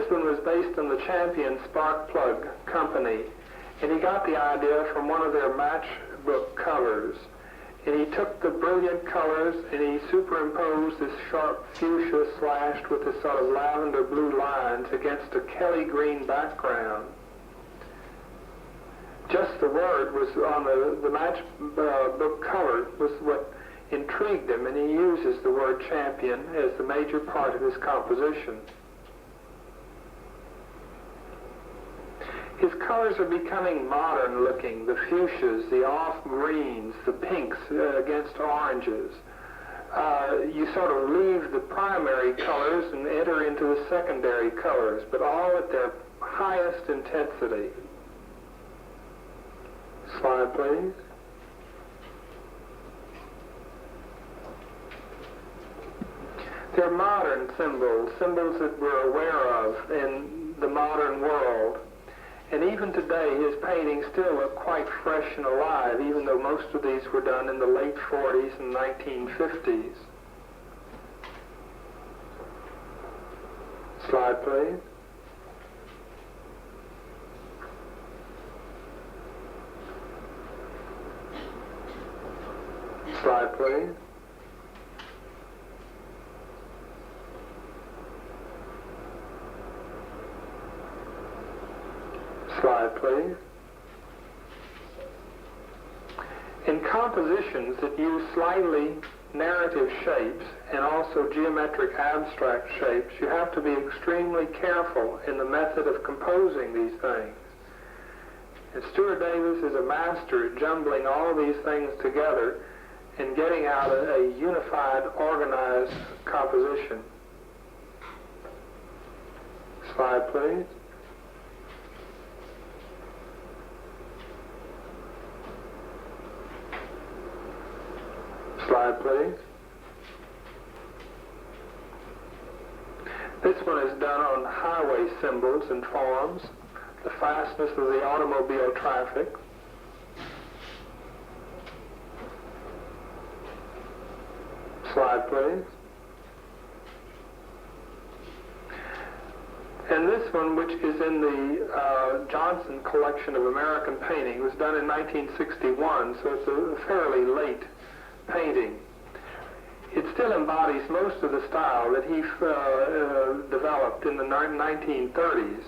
this one was based on the Champion spark plug company, and he got the idea from one of their matchbook colors. And he took the brilliant colors and he superimposed this sharp fuchsia slashed with this sort of lavender blue lines against a Kelly green background. Just the word was on the matchbook color was what intrigued him, and he uses the word Champion as the major part of his composition. His colors are becoming modern looking, the fuchsias, the off greens, the pinks against oranges. You sort of leave the primary colors and enter into the secondary colors, but all at their highest intensity. Slide, please. They're modern symbols, symbols that we're aware of in the modern world. And even today, his paintings still look quite fresh and alive, even though most of these were done in the late 40s and 1950s. Slide, please. Slide, please. Slide, please. In compositions that use slightly narrative shapes and also geometric abstract shapes, you have to be extremely careful in the method of composing these things. And Stuart Davis is a master at jumbling all of these things together and getting out a unified, organized composition. Slide, please. Slide, please. This one is done on highway symbols and forms, the fastness of the automobile traffic. Slide, please. And this one, which is in the Johnson collection of American painting, was done in 1961, so it's a fairly late painting. It still embodies most of the style that he developed in the 1930s.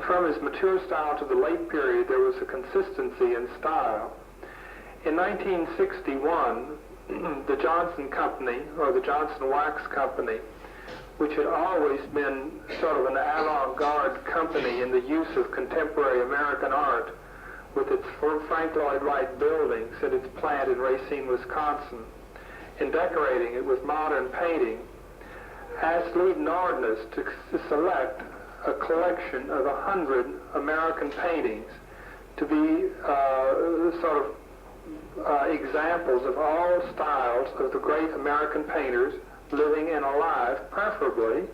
From his mature style to the late period, there was a consistency in style. In 1961, the Johnson Company, or the Johnson Wax Company, which had always been sort of an avant-garde company in the use of contemporary American art, with its Frank Lloyd Wright buildings at its plant in Racine, Wisconsin, and decorating it with modern painting, asked Lee Nordness to select a collection of 100 American paintings to be examples of all styles of the great American painters living and alive, preferably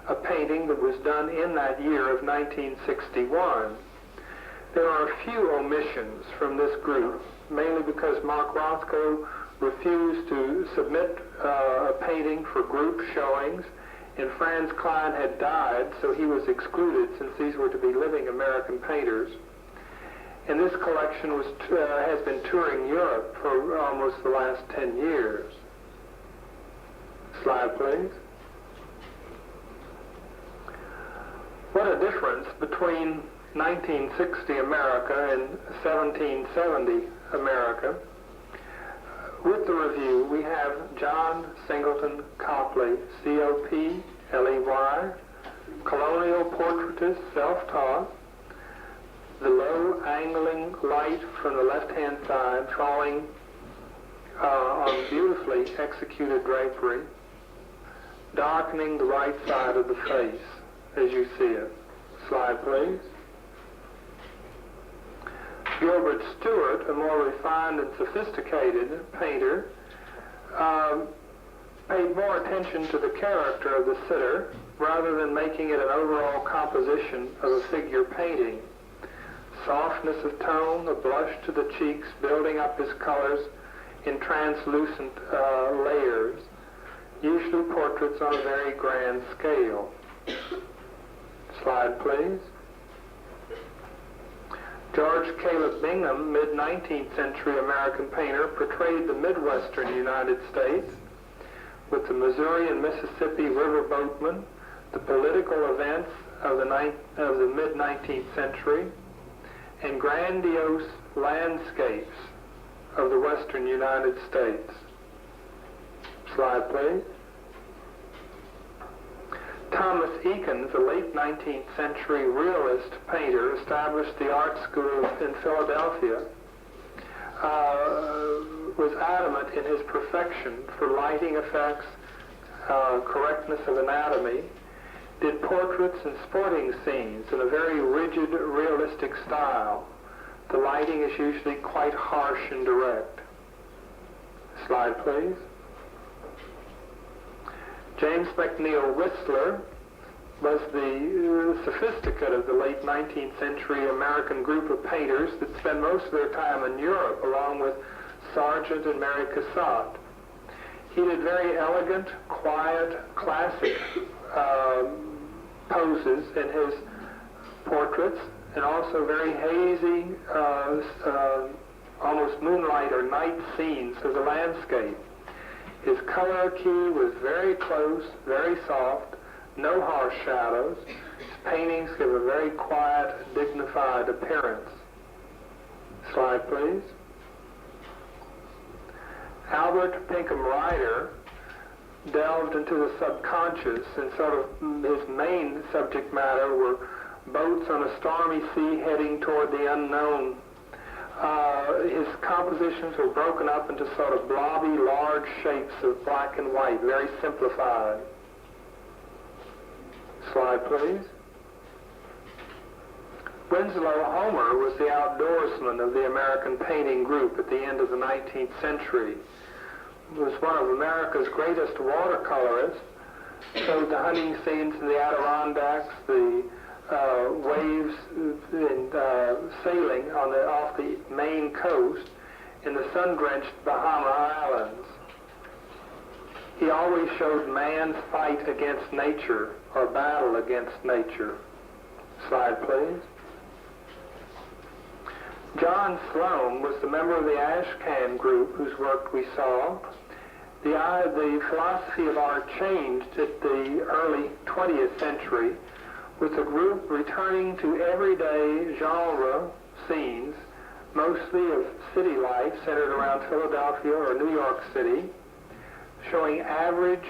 a painting that was done in that year of 1961. There are a few omissions from this group, mainly because Mark Rothko refused to submit a painting for group showings, and Franz Klein had died, so he was excluded since these were to be living American painters. And this collection has been touring Europe for almost the last 10 years. Slide, please. What a difference between 1960 America and 1770 America. With the review, we have John Singleton Copley, C-O-P-L-E-Y, colonial portraitist, self-taught, the low angling light from the left-hand side falling on beautifully executed drapery, darkening the right side of the face as you see it. Slide, please. Gilbert Stuart, a more refined and sophisticated painter, paid more attention to the character of the sitter rather than making it an overall composition of a figure painting. Softness of tone, a blush to the cheeks, building up his colors in translucent layers, usually portraits on a very grand scale. Slide, please. George Caleb Bingham, mid-19th century American painter, portrayed the Midwestern United States with the Missouri and Mississippi riverboatmen, the political events of the mid-19th century, and grandiose landscapes of the western United States. Slide, please. Thomas Eakins, a late 19th century realist painter, established the art school in Philadelphia, was adamant in his perfection for lighting effects, correctness of anatomy, did portraits and sporting scenes in a very rigid, realistic style. The lighting is usually quite harsh and direct. Slide, please. James McNeill Whistler was the sophisticate of the late 19th century American group of painters that spent most of their time in Europe, along with Sargent and Mary Cassatt. He did very elegant, quiet, classic poses in his portraits, and also very hazy, almost moonlight or night scenes of the landscape. His color key was very close, very soft, no harsh shadows. His paintings give a very quiet, dignified appearance. Slide, please. Albert Pinkham Ryder delved into the subconscious, and sort of his main subject matter were boats on a stormy sea heading toward the unknown. His compositions were broken up into sort of blobby, large shapes of black and white, very simplified. Slide, please. Winslow Homer was the outdoorsman of the American painting group at the end of the 19th century. He was one of America's greatest watercolorists. Showed the hunting scenes in the Adirondacks, the waves and sailing off the Maine coast, in the sun-drenched Bahama Islands. He always showed man's fight against nature, or battle against nature. Slide, please. John Sloan was the member of the Ashcan group whose work we saw. The philosophy of art changed at the early 20th century, with the group returning to everyday genre scenes, mostly of city life centered around Philadelphia or New York City, showing average,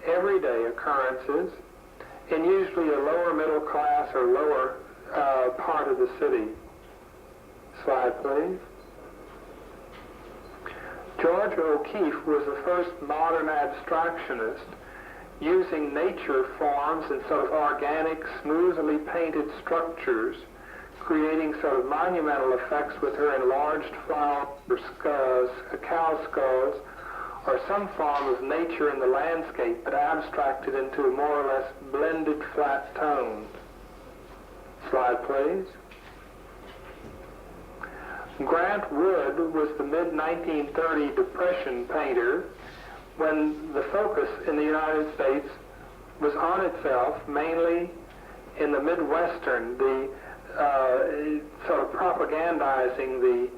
everyday occurrences in usually a lower middle class or lower part of the city. Slide, please. George O'Keeffe was the first modern abstractionist, using nature forms and sort of organic, smoothly painted structures, creating sort of monumental effects with her enlarged flowers, cow skulls, or some form of nature in the landscape, but abstracted into a more or less blended flat tone. Slide, please. Grant Wood was the mid-1930 Depression painter, when the focus in the United States was on itself, mainly in the Midwestern, the sort of propagandizing the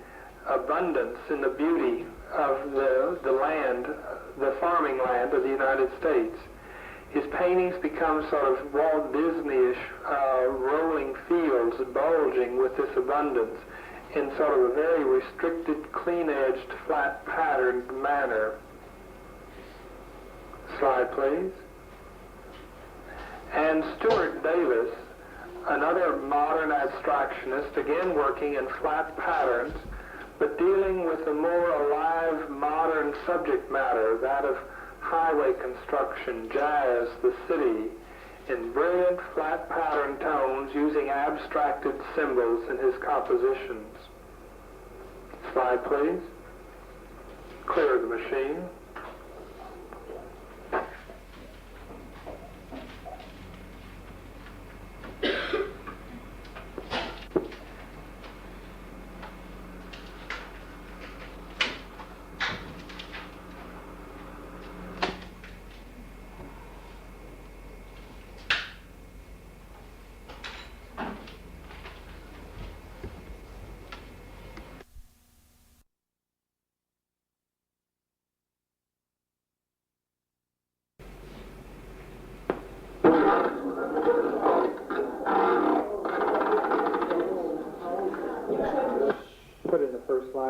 abundance and the beauty of the land, the farming land of the United States. His paintings become sort of Walt Disney-ish rolling fields bulging with this abundance in sort of a very restricted, clean-edged, flat-patterned manner. Slide, please. And Stuart Davis, another modern abstractionist, again working in flat patterns, but dealing with a more alive, modern subject matter, that of highway construction, jazz, the city, in brilliant flat pattern tones using abstracted symbols in his compositions. Slide, please. Clear the machine.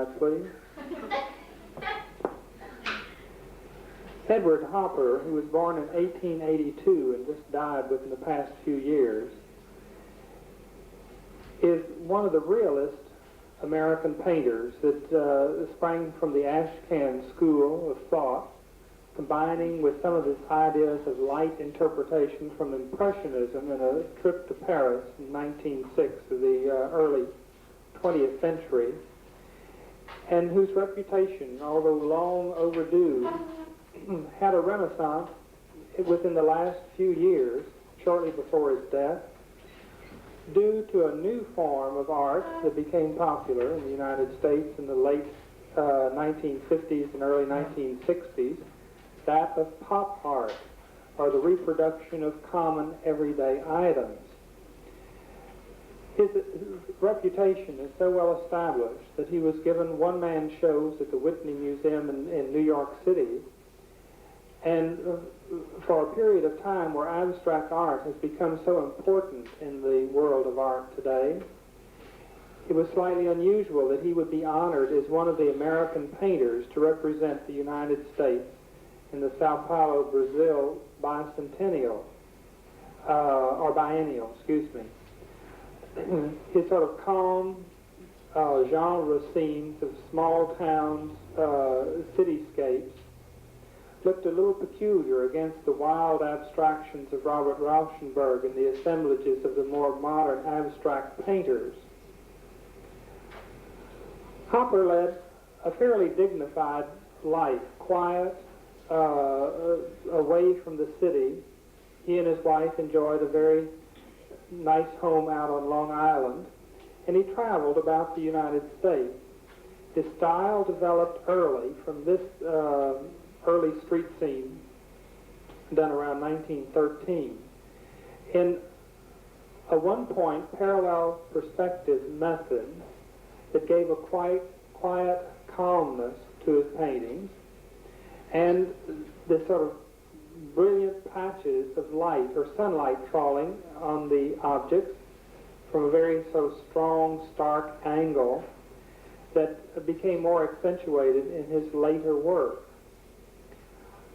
Slide, please. Edward Hopper, who was born in 1882 and just died within the past few years, is one of the realist American painters that sprang from the Ashcan school of thought, combining with some of his ideas of light interpretation from Impressionism in a trip to Paris in 1906, of the early 20th century, and whose reputation, although long overdue, had a renaissance within the last few years, shortly before his death, due to a new form of art that became popular in the United States in the late 1950s and early 1960s, that of pop art, or the reproduction of common everyday items. His reputation is so well established that he was given one-man shows at the Whitney Museum in New York City, and for a period of time where abstract art has become so important in the world of art today, it was slightly unusual that he would be honored as one of the American painters to represent the United States in the Sao Paulo, Brazil bicentennial, or biennial, excuse me. His sort of calm genre scenes of small towns, cityscapes, looked a little peculiar against the wild abstractions of Robert Rauschenberg and the assemblages of the more modern abstract painters. Hopper led a fairly dignified life, quiet, away from the city. He and his wife enjoyed a very nice home out on Long Island, and he traveled about the United States. His style developed early from this early street scene done around 1913. In a one-point parallel perspective method that gave a quite quiet calmness to his paintings, and the sort of brilliant patches of light or sunlight falling on the objects from a very sort of strong, stark angle that became more accentuated in his later work.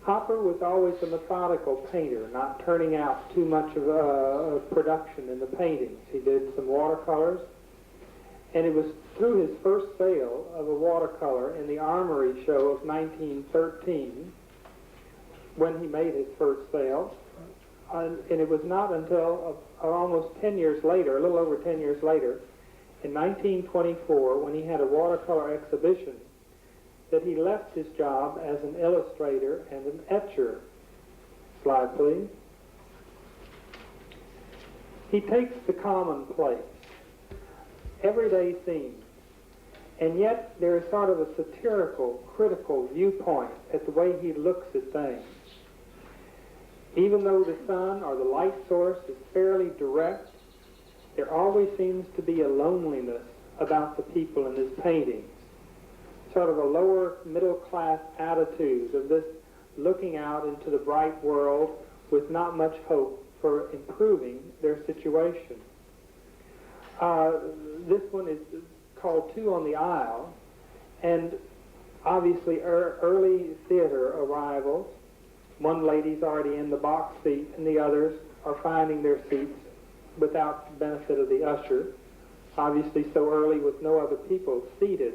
Hopper was always a methodical painter, not turning out too much of a production in the paintings. He did some watercolors, and it was through his first sale of a watercolor in the Armory show of 1913 when he made his first sale, and it was not until almost 10 years later, a little over 10 years later, in 1924, when he had a watercolor exhibition, that he left his job as an illustrator and an etcher. Slide, please. He takes the commonplace, everyday scenes, and yet there is sort of a satirical, critical viewpoint at the way he looks at things. Even though the sun or the light source is fairly direct, there always seems to be a loneliness about the people in his paintings, sort of a lower middle class attitude of this looking out into the bright world with not much hope for improving their situation. This one is called Two on the Aisle, and obviously early theater arrivals. One lady's already in the box seat, and the others are finding their seats without the benefit of the usher, obviously so early with no other people seated,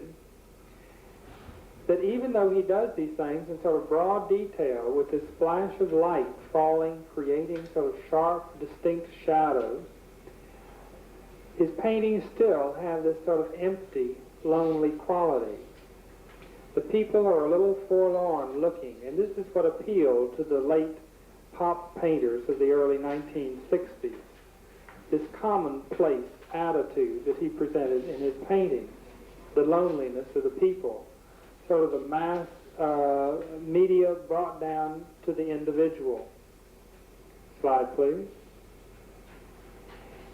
that even though he does these things in sort of broad detail with this flash of light falling, creating sort of sharp, distinct shadows, his paintings still have this sort of empty, lonely quality. The people are a little forlorn looking, and this is what appealed to the late pop painters of the early 1960s, this commonplace attitude that he presented in his paintings, the loneliness of the people, sort of the mass media brought down to the individual. Slide, please.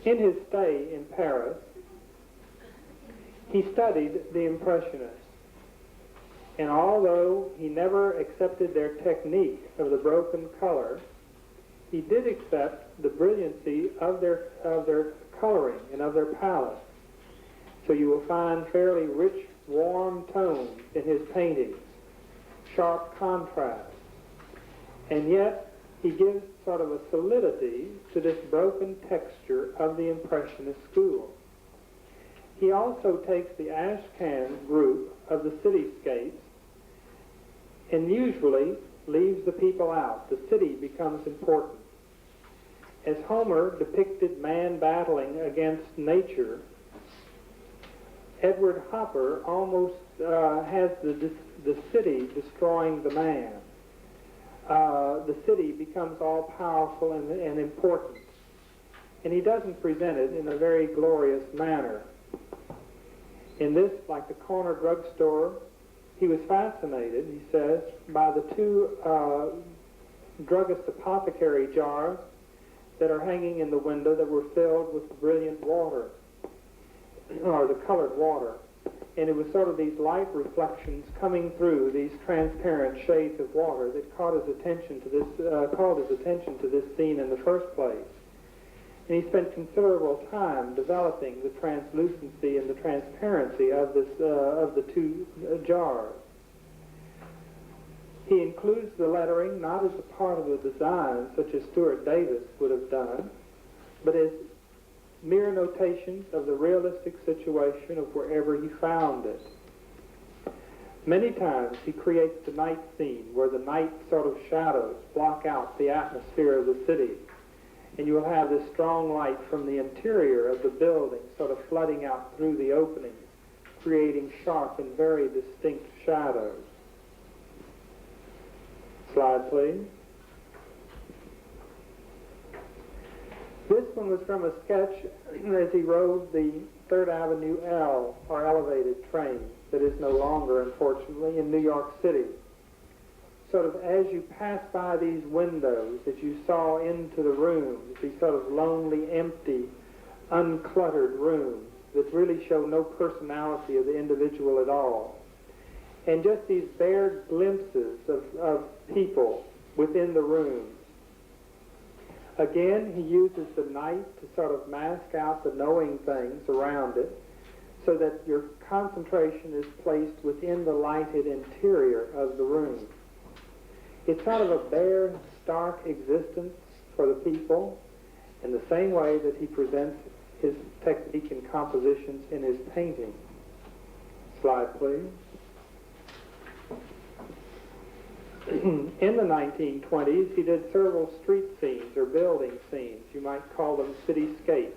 In his stay in Paris, he studied the Impressionists. And although he never accepted their technique of the broken color, he did accept the brilliancy of their coloring and of their palette. So you will find fairly rich warm tones in his paintings, sharp contrast, and yet he gives sort of a solidity to this broken texture of the Impressionist school. He also takes the Ashcan group of the cityscapes and usually leaves the people out. The city becomes important. As Homer depicted man battling against nature, Edward Hopper almost has the city destroying the man. The city becomes all powerful and important. And he doesn't present it in a very glorious manner. In this, like the corner drugstore, he was fascinated, he says, by the two druggist apothecary jars that are hanging in the window that were filled with brilliant water, or the colored water. And it was sort of these light reflections coming through these transparent shades of water that called his attention to this scene in the first place. And he spent considerable time developing the translucency and the transparency of the two jars. He includes the lettering not as a part of the design, such as Stuart Davis would have done, but as mere notations of the realistic situation of wherever he found it. Many times he creates the night scene where the night sort of shadows block out the atmosphere of the city, and you will have this strong light from the interior of the building sort of flooding out through the openings, creating sharp and very distinct shadows. Slide, please. This one was from a sketch as he rode the 3rd Avenue L, or elevated train, that is no longer, unfortunately, in New York City. Sort of as you pass by these windows that you saw into the rooms, these sort of lonely, empty, uncluttered rooms that really show no personality of the individual at all. And just these bare glimpses of people within the rooms. Again, he uses the night to sort of mask out the knowing things around it so that your concentration is placed within the lighted interior of the room. It's sort of a bare, stark existence for the people in the same way that he presents his technique and compositions in his painting. Slide, please. In the 1920s, he did several street scenes or building scenes. You might call them cityscapes.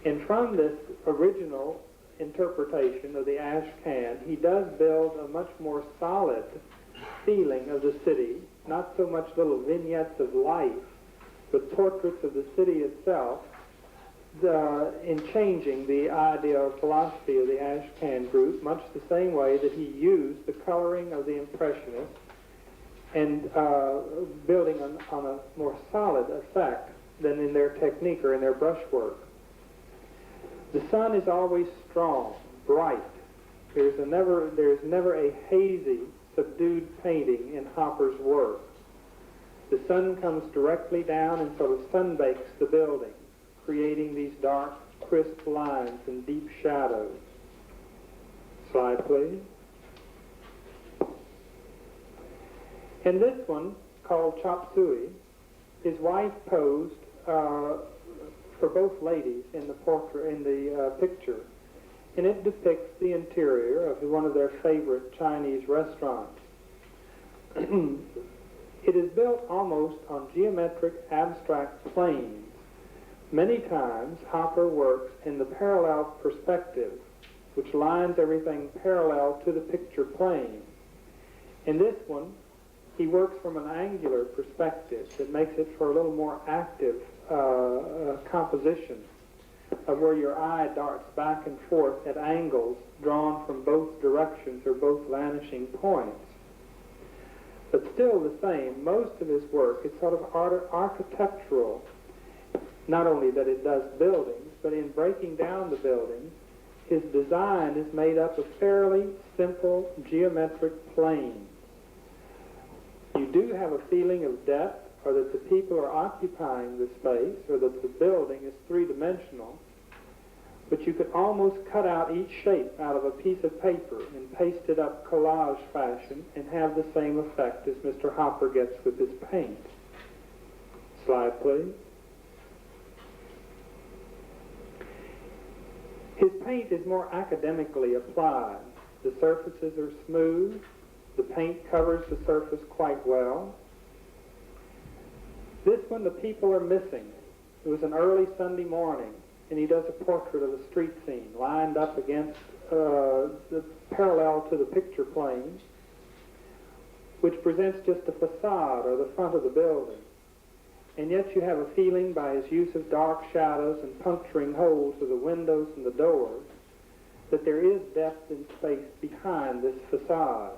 And from this original interpretation of the ash can, he does build a much more solid feeling of the city, not so much little vignettes of life, but portraits of the city itself, in changing the idea or philosophy of the Ashcan group, much the same way that he used the coloring of the Impressionists and building on a more solid effect than in their technique or in their brushwork. The sun is always strong, bright. There's never a hazy, subdued painting in Hopper's work. The sun comes directly down and sort of sunbakes the building, creating these dark, crisp lines and deep shadows. Slide, please. In this one, called Chop Suey, his wife posed for both ladies in the portrait, in the picture, and it depicts the interior of one of their favorite Chinese restaurants. It is built almost on geometric abstract planes. Many times, Hopper works in the parallel perspective, which lines everything parallel to the picture plane. In this one, he works from an angular perspective that makes it for a little more active composition of where your eye darts back and forth at angles drawn from both directions or both vanishing points. But still the same, most of his work is sort of architectural. Not only that it does buildings, but in breaking down the buildings, his design is made up of fairly simple geometric planes. You do have a feeling of depth, or that the people are occupying the space, or that the building is three-dimensional, but you could almost cut out each shape out of a piece of paper and paste it up collage fashion and have the same effect as Mr. Hopper gets with his paint. Slide, please. His paint is more academically applied. The surfaces are smooth. The paint covers the surface quite well. This one, the people are missing. It was an early Sunday morning, and he does a portrait of a street scene lined up against the parallel to the picture plane, which presents just a facade or the front of the building. And yet you have a feeling by his use of dark shadows and puncturing holes of the windows and the doors that there is depth and space behind this facade.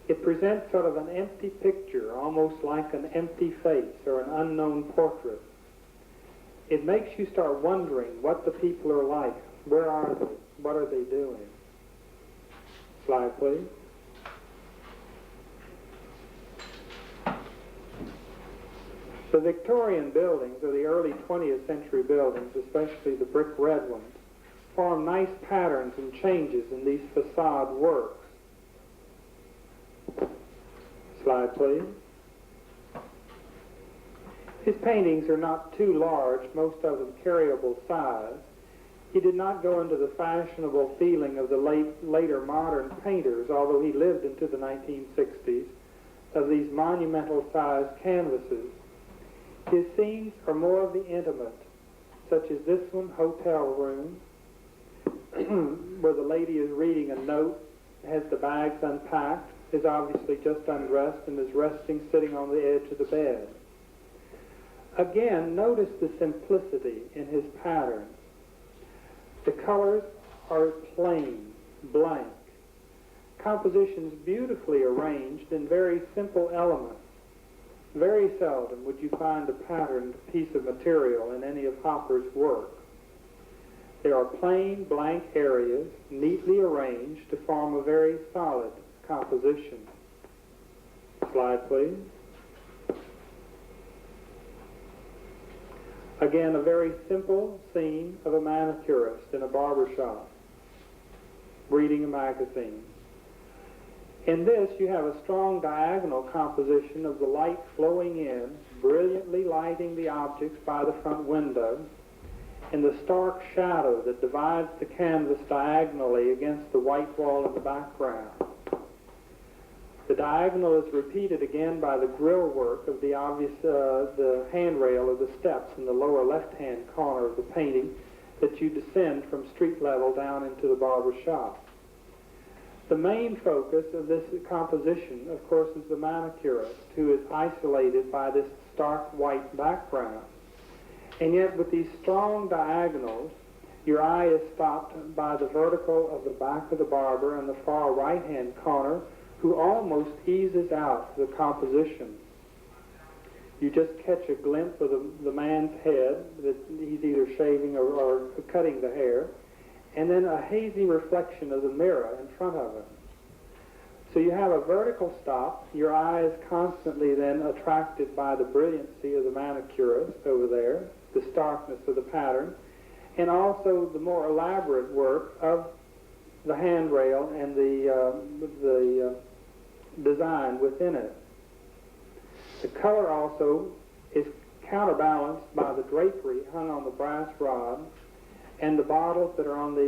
It presents sort of an empty picture, almost like an empty face or an unknown portrait. It makes you start wondering what the people are like. Where are they? What are they doing? Slide, please. The Victorian buildings, or the early 20th century buildings, especially the brick red ones, form nice patterns and changes in these facade works. Slide, please. His paintings are not too large, most of them carryable size. He did not go into the fashionable feeling of the later modern painters, although he lived into the 1960s, of these monumental-sized canvases. His scenes are more of the intimate, such as this one, Hotel Room, where the lady is reading a note, has the bags unpacked, is obviously just undressed, and is resting sitting on the edge of the bed. Again, notice the simplicity in his pattern. The colors are plain, blank. Compositions beautifully arranged in very simple elements. Very seldom would you find a patterned piece of material in any of Hopper's work. There are plain, blank areas, neatly arranged to form a very solid composition. Slide, please. Again, a very simple scene of a manicurist in a barber shop, reading a magazine. In this, you have a strong diagonal composition of the light flowing in, brilliantly lighting the objects by the front window, and the stark shadow that divides the canvas diagonally against the white wall in the background. The diagonal is repeated again by the grill work of the handrail of the steps in the lower left-hand corner of the painting that you descend from street level down into the barber shop. The main focus of this composition, of course, is the manicurist, who is isolated by this stark white background. And yet, with these strong diagonals, your eye is stopped by the vertical of the back of the barber in the far right-hand corner, who almost eases out the composition. You just catch a glimpse of the man's head, that he's either shaving or cutting the hair, and then a hazy reflection of the mirror in front of him. So you have a vertical stop. Your eye is constantly then attracted by the brilliancy of the manicurist over there, the starkness of the pattern, and also the more elaborate work of the handrail and the design within it. The color also is counterbalanced by the drapery hung on the brass rod and the bottles that are on the